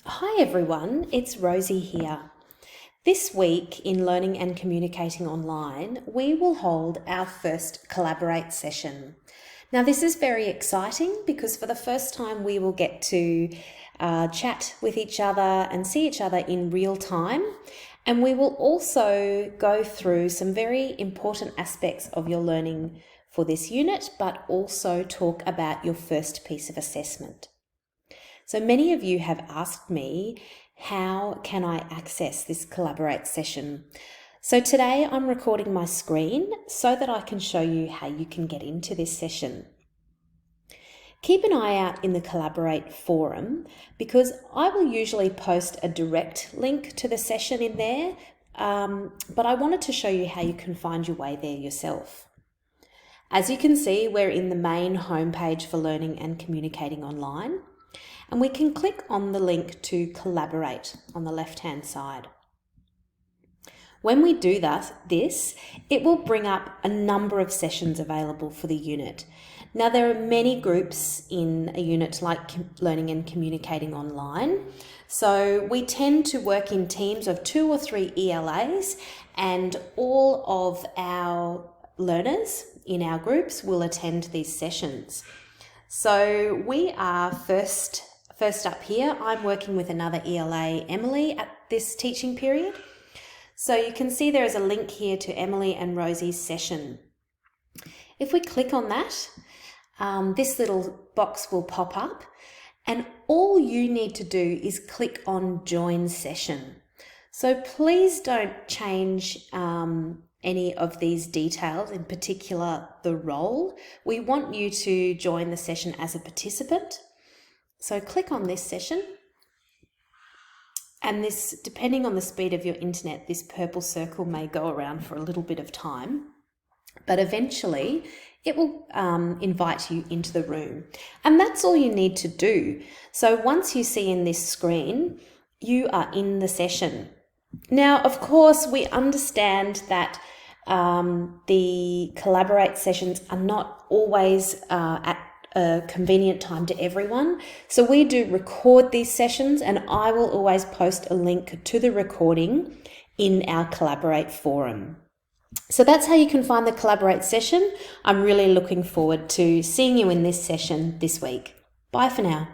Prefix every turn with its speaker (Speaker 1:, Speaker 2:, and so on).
Speaker 1: Hi everyone, it's Rosie here. This week in Learning and Communicating Online, we will hold our first Collaborate session. Now this is very exciting because for the first time we will get to chat with each other and see each other in real time, and we will also go through some very important aspects of your learning for this unit, but also talk about your first piece of assessment. So many of you have asked me, how can I access this Collaborate session? So today I'm recording my screen so that I can show you how you can get into this session. Keep an eye out in the Collaborate forum because I will usually post a direct link to the session in there, but I wanted to show you how you can find your way there yourself. As you can see, we're in the main homepage for Learning and Communicating Online. And we can click on the link to Collaborate on the left-hand side. When we do this, it will bring up a number of sessions available for the unit. Now, there are many groups in a unit like Learning and Communicating Online. So we tend to work in teams of 2 or 3 ELAs, and all of our learners in our groups will attend these sessions. So we are first up here, I'm working with another ELA, Emily, at this teaching period. So you can see there is a link here to Emily and Rosie's session. If we click on that, this little box will pop up, and all you need to do is click on Join Session. So please don't change any of these details, in particular the role. We want you to join the session as a participant. So click on this session, and this, depending on the speed of your internet, this purple circle may go around for a little bit of time, but eventually it will invite you into the room. And that's all you need to do. So once you see in this screen, you are in the session. Now, of course, we understand that the Collaborate sessions are not always at a convenient time to everyone. So we do record these sessions, and I will always post a link to the recording in our Collaborate forum. So that's how you can find the Collaborate session. I'm really looking forward to seeing you in this session this week. Bye for now.